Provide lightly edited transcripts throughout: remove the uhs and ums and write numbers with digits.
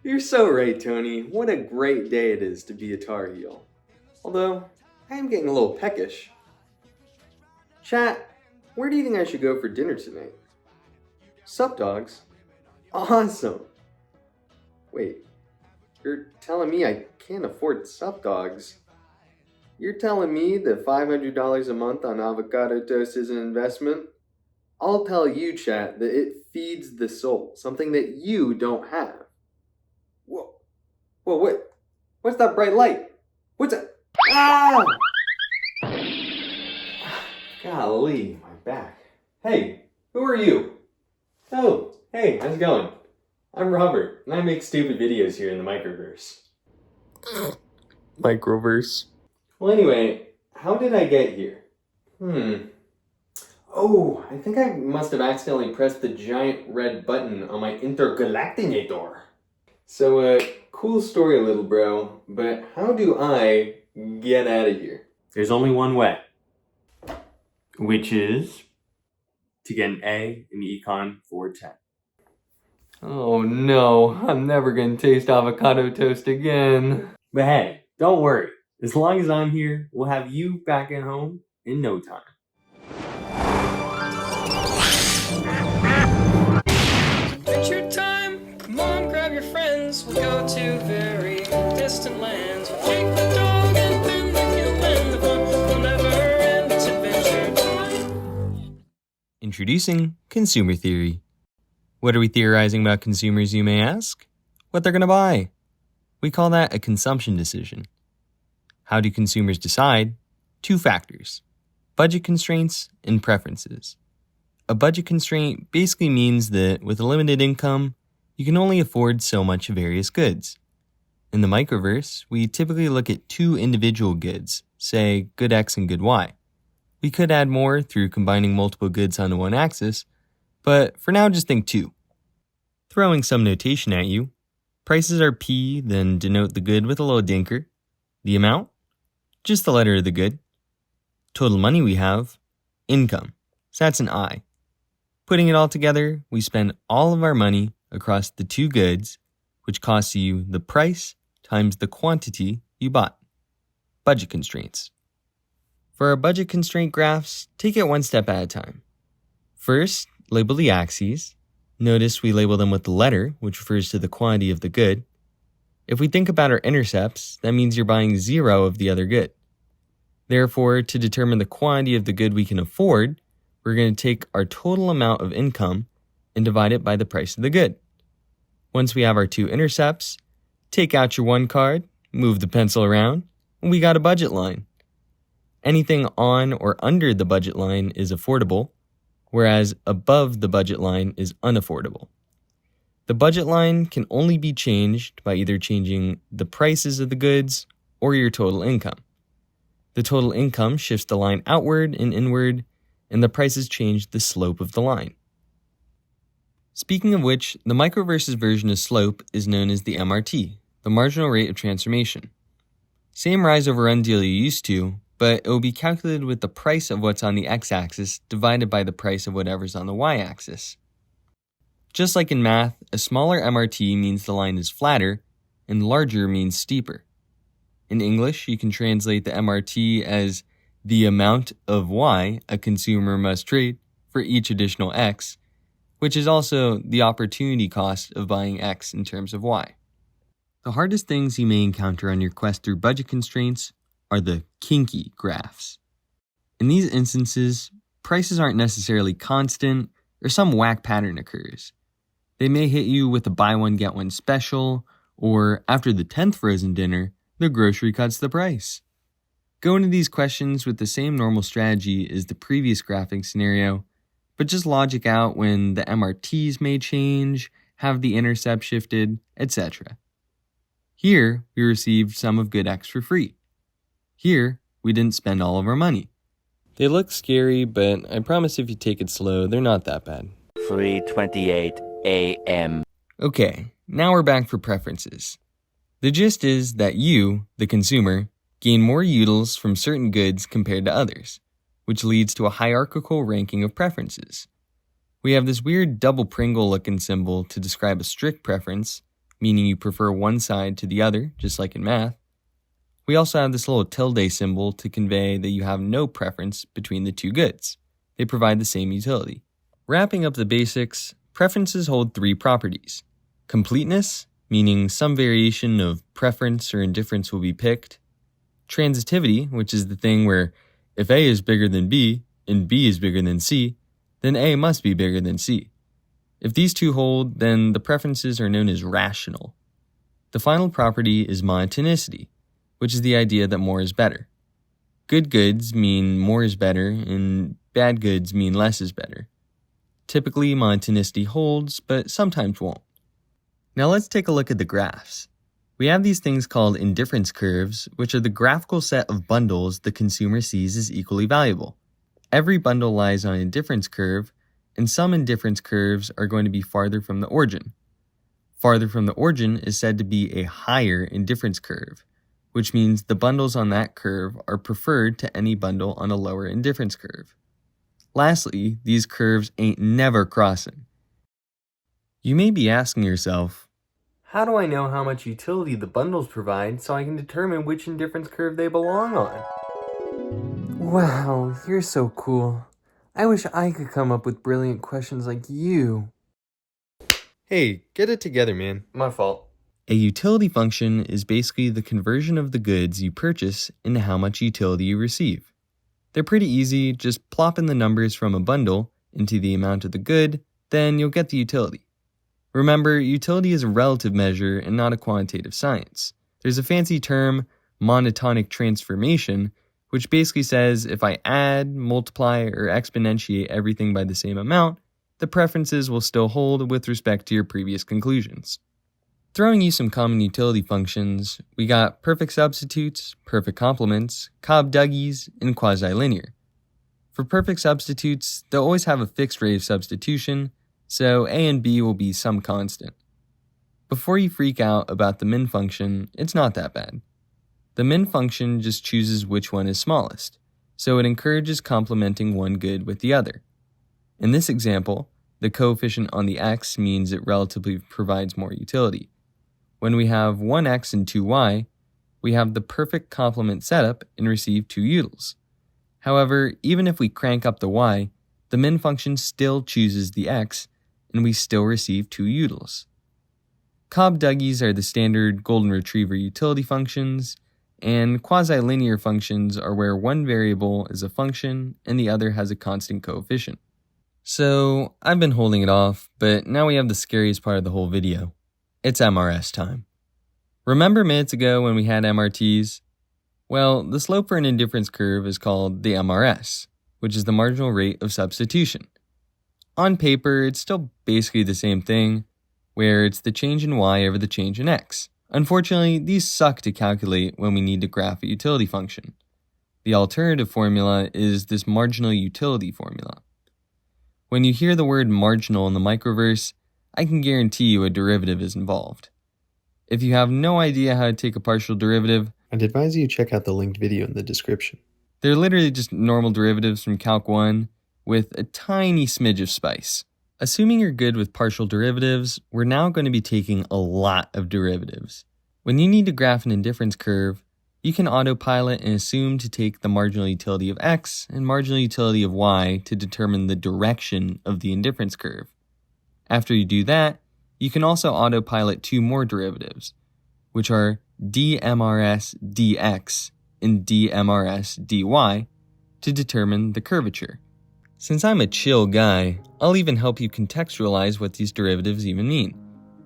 You're so right, Tony. What a great day it is to be a Tar Heel. Although, I am getting a little peckish. Chat, where do you think I should go for dinner tonight? Sup, dogs? Awesome! Wait, you're telling me I can't afford sup dogs? You're telling me that $500 a month on avocado toast is an investment? I'll tell you, chat, that it feeds the soul, something that you don't have. Whoa, what? What's that bright light? What's that? Ah! Golly, my back. Hey, who are you? Oh, hey, how's it going? I'm Robert, and I make stupid videos here in the Microverse. Microverse. Well, anyway, how did I get here? Oh, I think I must have accidentally pressed the giant red button on my intergalactinator. So, cool story, little bro, but how do I get out of here? There's only one way, which is to get an A in Econ 410. Oh no, I'm never gonna taste avocado toast again. But hey, don't worry. As long as I'm here, we'll have you back at home in no time. Adventure time! Come on, grab your friends. We'll go to very distant lands. We'll take the dog and then the human. The fun will never end. It's adventure time. Introducing consumer theory. What are we theorizing about consumers, you may ask? What they're going to buy. We call that a consumption decision. How do consumers decide? Two factors: budget constraints and preferences. A budget constraint basically means that with a limited income, you can only afford so much of various goods. In the Microverse, we typically look at two individual goods, say good X and good Y. We could add more through combining multiple goods onto one axis, but for now just think two. Throwing some notation at you, prices are P, then denote the good with a little dinker. The amount? Just the letter of the good. Total money we have? Income. So that's an I. Putting it all together, we spend all of our money across the two goods, which costs you the price times the quantity you bought. Budget constraints. For our budget constraint graphs, take it one step at a time. First, label the axes. Notice we label them with the letter, which refers to the quantity of the good. If we think about our intercepts, that means you're buying 0 of the other good. Therefore, to determine the quantity of the good we can afford, we're going to take our total amount of income and divide it by the price of the good. Once we have our two intercepts, take out your one card, move the pencil around, and we got a budget line. Anything on or under the budget line is affordable, whereas above the budget line is unaffordable. The budget line can only be changed by either changing the prices of the goods or your total income. The total income shifts the line outward and inward, and the prices change the slope of the line. Speaking of which, the Microverse's version of slope is known as the MRT, the marginal rate of transformation. Same rise over run deal you used to, but it will be calculated with the price of what's on the x-axis divided by the price of whatever's on the y-axis. Just like in math, a smaller MRT means the line is flatter, and larger means steeper. In English, you can translate the MRT as the amount of y a consumer must trade for each additional x, which is also the opportunity cost of buying x in terms of y. The hardest things you may encounter on your quest through budget constraints are the kinky graphs. In these instances, prices aren't necessarily constant or some whack pattern occurs. They may hit you with a buy one get one special, or after the 10th frozen dinner, the grocery cuts the price. Go into these questions with the same normal strategy as the previous graphing scenario, but just logic out when the MRTs may change, have the intercept shifted, etc. Here, we received some of good X for free. Here, we didn't spend all of our money. They look scary, but I promise if you take it slow, they're not that bad. 3:28 a.m. Okay, now we're back for preferences. The gist is that you, the consumer, gain more utils from certain goods compared to others, which leads to a hierarchical ranking of preferences. We have this weird double Pringle looking symbol to describe a strict preference, meaning you prefer one side to the other, just like in math. We also have this little tilde symbol to convey that you have no preference between the two goods. They provide the same utility. Wrapping up the basics, preferences hold three properties. Completeness, meaning some variation of preference or indifference will be picked. Transitivity, which is the thing where if A is bigger than B and B is bigger than C, then A must be bigger than C. If these two hold, then the preferences are known as rational. The final property is monotonicity, which is the idea that more is better. Good goods mean more is better, and bad goods mean less is better. Typically, monotonicity holds, but sometimes won't. Now let's take a look at the graphs. We have these things called indifference curves, which are the graphical set of bundles the consumer sees as equally valuable. Every bundle lies on an indifference curve, and some indifference curves are going to be farther from the origin. Farther from the origin is said to be a higher indifference curve, which means the bundles on that curve are preferred to any bundle on a lower indifference curve. Lastly, these curves ain't never crossing. You may be asking yourself, how do I know how much utility the bundles provide so I can determine which indifference curve they belong on? Wow, you're so cool. I wish I could come up with brilliant questions like you. Hey, get it together, man. My fault. A utility function is basically the conversion of the goods you purchase into how much utility you receive. They're pretty easy, just plop in the numbers from a bundle into the amount of the good, then you'll get the utility. Remember, utility is a relative measure and not a quantitative science. There's a fancy term, monotonic transformation, which basically says if I add, multiply, or exponentiate everything by the same amount, the preferences will still hold with respect to your previous conclusions. Throwing you some common utility functions, we got perfect substitutes, perfect complements, Cobb-Duggies, and quasi-linear. For perfect substitutes, they'll always have a fixed rate of substitution, so A and B will be some constant. Before you freak out about the min function, it's not that bad. The min function just chooses which one is smallest, so it encourages complementing one good with the other. In this example, the coefficient on the x means it relatively provides more utility. When we have 1x and 2y, we have the perfect complement setup and receive 2 utils. However, even if we crank up the y, the min function still chooses the x, and we still receive 2 utils. Cobb-Duggies are the standard golden retriever utility functions, and quasi-linear functions are where one variable is a function and the other has a constant coefficient. So, I've been holding it off, but now we have the scariest part of the whole video. It's MRS time. Remember minutes ago when we had MRTs? Well, the slope for an indifference curve is called the MRS, which is the marginal rate of substitution. On paper, it's still basically the same thing, where it's the change in y over the change in x. Unfortunately, these suck to calculate when we need to graph a utility function. The alternative formula is this marginal utility formula. When you hear the word marginal in the microverse, I can guarantee you a derivative is involved. If you have no idea how to take a partial derivative, I'd advise you check out the linked video in the description. they're literally just normal derivatives from Calc 1 with a tiny smidge of spice. Assuming you're good with partial derivatives, we're now going to be taking a lot of derivatives. When you need to graph an indifference curve, you can autopilot and assume to take the marginal utility of x and marginal utility of y to determine the direction of the indifference curve. After you do that, you can also autopilot 2 more derivatives, which are dmrs dx and dmrs dy, to determine the curvature. Since I'm a chill guy, I'll even help you contextualize what these derivatives even mean,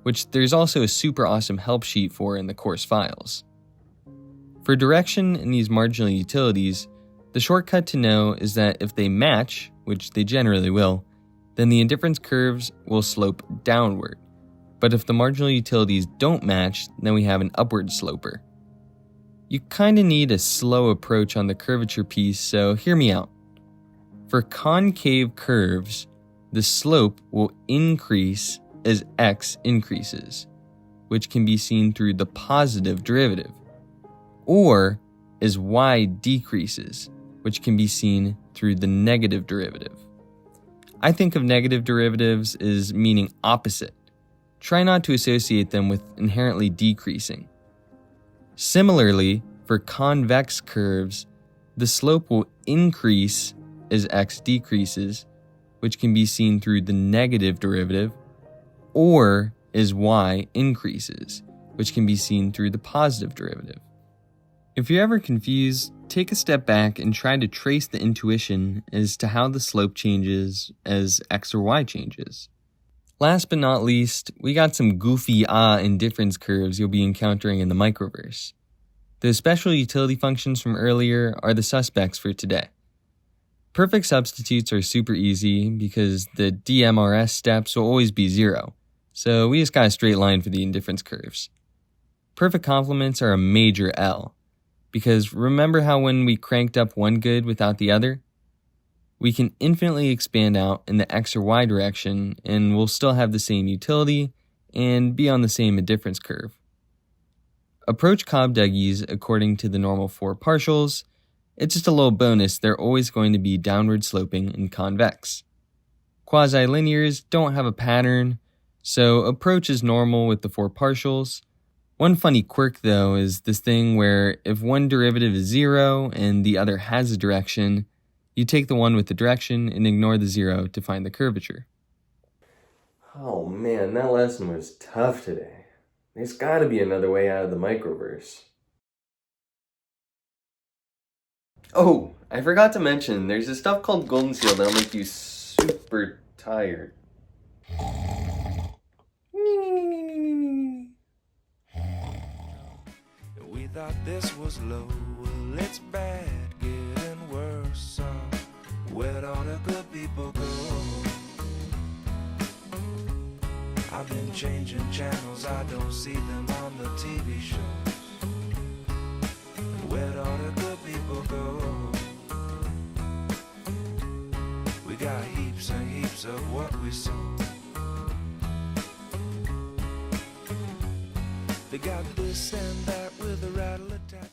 which there's also a super awesome help sheet for in the course files. For direction in these marginal utilities, the shortcut to know is that if they match, which they generally will, then the indifference curves will slope downward. But if the marginal utilities don't match, then we have an upward sloper. You kinda need a slow approach on the curvature piece, so hear me out. For concave curves, the slope will increase as x increases, which can be seen through the positive derivative, or as y decreases, which can be seen through the negative derivative. I think of negative derivatives as meaning opposite. Try not to associate them with inherently decreasing. Similarly, for convex curves, the slope will increase as x decreases, which can be seen through the negative derivative, or as y increases, which can be seen through the positive derivative. If you're ever confused, take a step back and try to trace the intuition as to how the slope changes as x or y changes. Last but not least, we got some goofy indifference curves you'll be encountering in the microverse. The special utility functions from earlier are the suspects for today. Perfect substitutes are super easy because the DMRS steps will always be 0, so we just got a straight line for the indifference curves. Perfect complements are a major L, because remember how when we cranked up one good without the other? We can infinitely expand out in the x or y direction and we'll still have the same utility and be on the same indifference curve. Approach Cobb-Duggies according to the normal 4 partials. It's just a little bonus, they're always going to be downward sloping and convex. Quasi-linears don't have a pattern, so approach is normal with the 4 partials. One funny quirk though is this thing where if one derivative is 0 and the other has a direction, you take the one with the direction and ignore the 0 to find the curvature. Oh man, that lesson was tough today. There's gotta be another way out of the microverse. Oh, I forgot to mention, there's this stuff called Golden Seal that'll make you super tired. We thought this was low, well it's bad, getting worse. Where'd all the good people go? I've been changing channels, I don't see them on the TV shows. Where'd all the good people go? We got heaps and heaps of what we sold. They got this and that with a rattle attack.